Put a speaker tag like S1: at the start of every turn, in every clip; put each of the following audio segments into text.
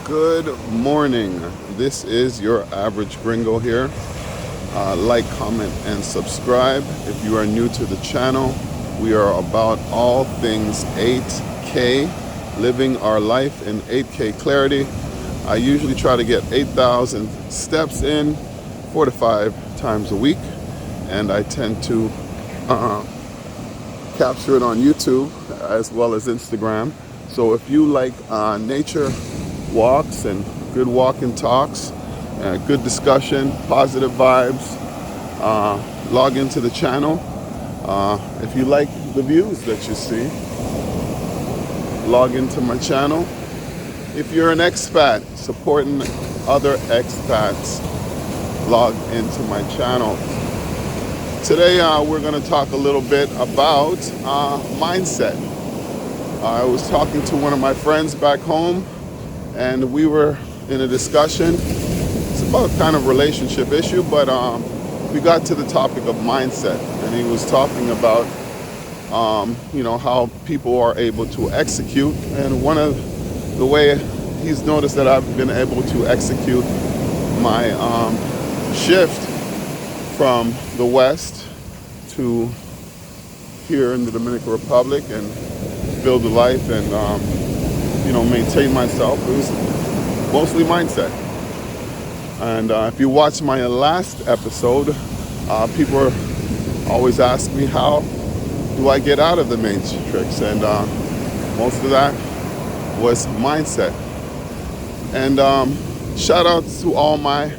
S1: Good morning. This is your average gringo here. Like, comment, and subscribe. If you are new to the channel, we are about all things 8K, living our life in 8K clarity. I usually try to get 8,000 steps in 4 to 5 times a week, and I tend to capture it on YouTube as well as Instagram. So if you like nature walks and good walking talks, good discussion, positive vibes, log into the channel. If you like the views that you see, log into my channel. If you're an expat supporting other expats, log into my channel. Today we're going to talk a little bit about mindset. I was talking to one of my friends back home, and we were in a discussion. It's about kind of relationship issue, but we got to the topic of mindset, and he was talking about how people are able to execute, and one of the way he's noticed that I've been able to execute my shift from the West to here in the Dominican Republic and build a life and maintain myself. It was mostly mindset. And if you watch my last episode, people always ask me, how do I get out of the matrix? And most of that was mindset. And shout out to all my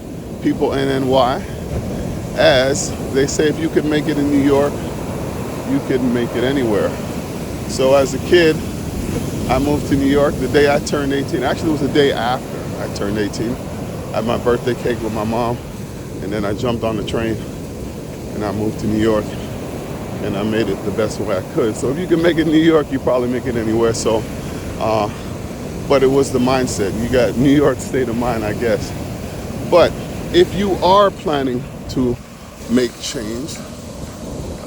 S1: people in NY. As they say, if you can make it in New York, you can make it anywhere. So as a kid, I moved to New York the day I turned 18. Actually, it was the day after I turned 18. I had my birthday cake with my mom, and then I jumped on the train and I moved to New York, and I made it the best way I could. So if you can make it in New York, you probably make it anywhere. So, but it was the mindset. You got New York state of mind, I guess. But if you are planning to make change,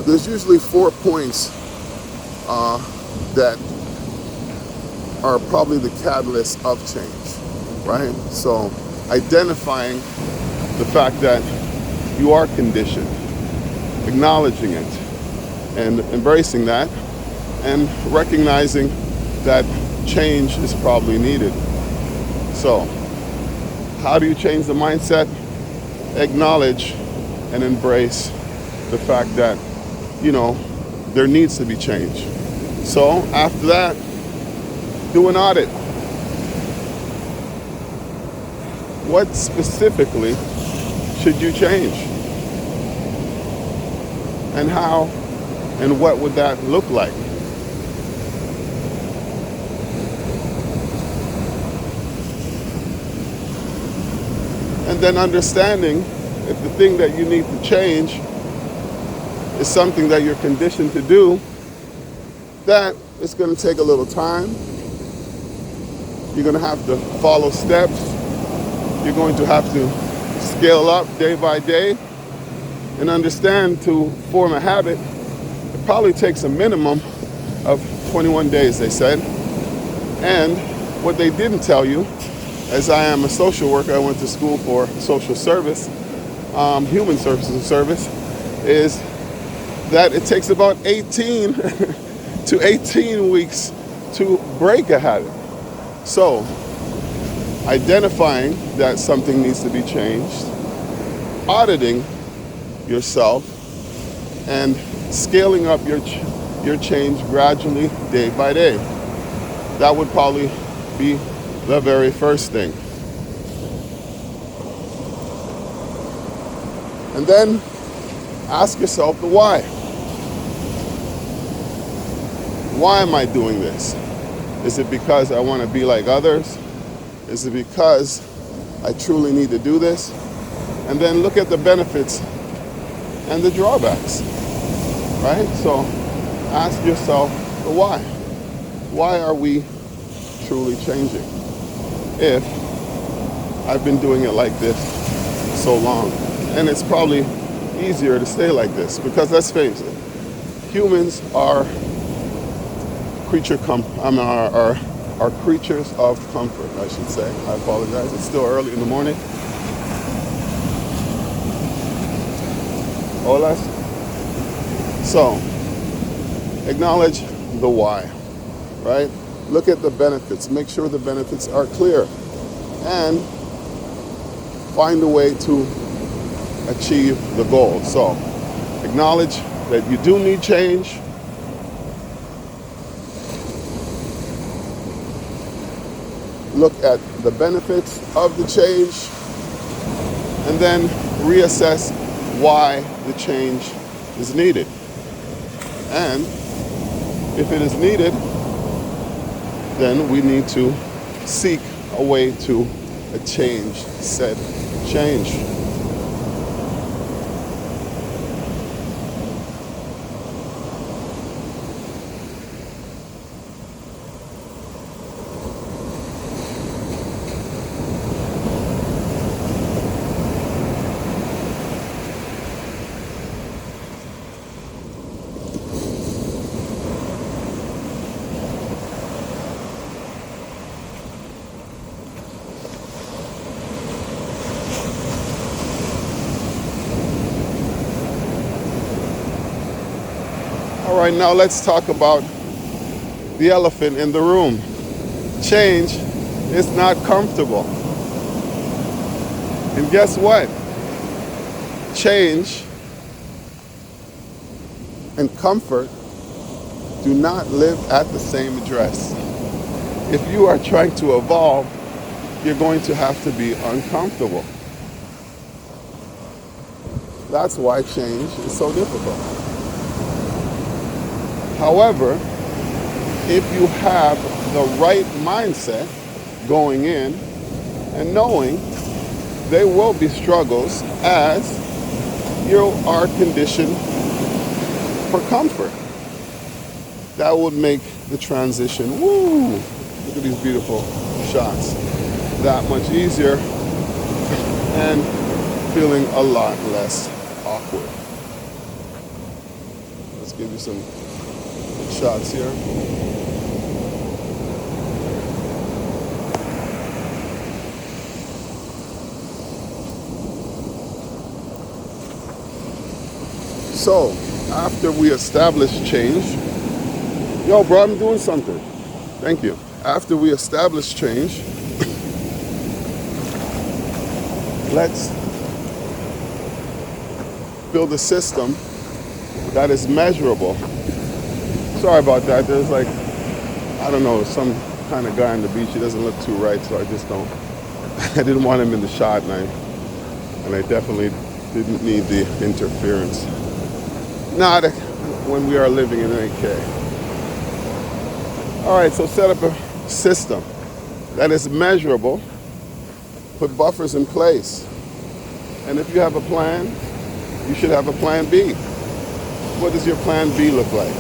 S1: there's usually 4 points that are probably the catalyst of change, right? So identifying the fact that you are conditioned, acknowledging it and embracing that, and recognizing that change is probably needed. So how do you change the mindset? Acknowledge and embrace the fact that, there needs to be change. So after that, do an audit. What specifically should you change? And how and what would that look like? And then understanding if the thing that you need to change is something that you're conditioned to do, that it's going to take a little time. You're going to have to follow steps. You're going to have to scale up day by day, and understand to form a habit, it probably takes a minimum of 21 days, they said. And what they didn't tell you, as I am a social worker, I went to school for social service, human services and service, is that it takes about 18 to 18 weeks to break a habit. So, identifying that something needs to be changed, auditing yourself, and scaling up your change gradually, day by day. That would probably be the very first thing. And then ask yourself the why. Why am I doing this? Is it because I want to be like others? Is it because I truly need to do this? And then look at the benefits and the drawbacks, right? So ask yourself the why. Why are we truly changing if I've been doing it like this so long? And it's probably easier to stay like this because, let's face it, humans are are creatures of comfort, I should say. I apologize. It's still early in the morning. Hola. So, acknowledge the why, right? Look at the benefits. Make sure the benefits are clear. And find a way to achieve the goal. So, acknowledge that you do need change. Look at the benefits of the change. And then reassess why the change is needed. And if it is needed, then we need to seek a way to change said change. All right, now let's talk about the elephant in the room. Change is not comfortable. And guess what? Change and comfort do not live at the same address. If you are trying to evolve, you're going to have to be uncomfortable. That's why change is so difficult. However, if you have the right mindset going in and knowing there will be struggles as you are conditioned for comfort, that would make the transition, woo, look at these beautiful shots, that much easier and feeling a lot less awkward. Let's give you some shots here. So, after we establish change, yo, bro, I'm doing something. Thank you. After we establish change, let's build a system that is measurable. Sorry about that. There's like, I don't know, some kind of guy on the beach. He doesn't look too right, so I just don't. I didn't want him in the shot, and I definitely didn't need the interference. Not when we are living in 8K. All right, so set up a system that is measurable. Put buffers in place. And if you have a plan, you should have a plan B. What does your plan B look like?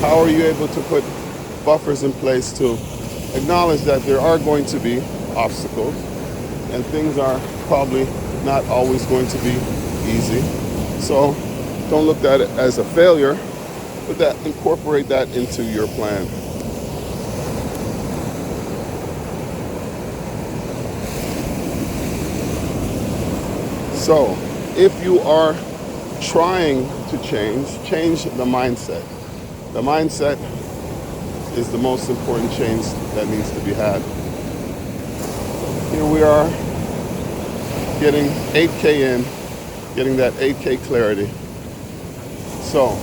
S1: How are you able to put buffers in place to acknowledge that there are going to be obstacles and things are probably not always going to be easy? So don't look at it as a failure, but incorporate that into your plan. So if you are trying to change the mindset. The mindset is the most important change that needs to be had. Here we are getting 8K in, getting that 8K clarity. So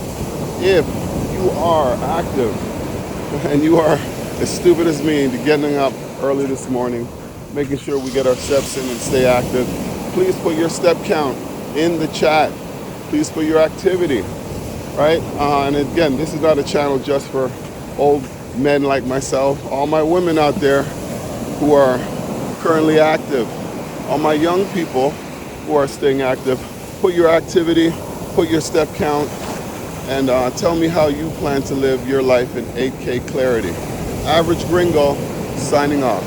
S1: if you are active and you are as stupid as me into getting up early this morning, making sure we get our steps in and stay active, please put your step count in the chat. Please put your activity, right? And again, this is not a channel just for old men like myself. All my women out there who are currently active, all my young people who are staying active, put your activity, put your step count, and tell me how you plan to live your life in 8K clarity. Average Gringo, signing off.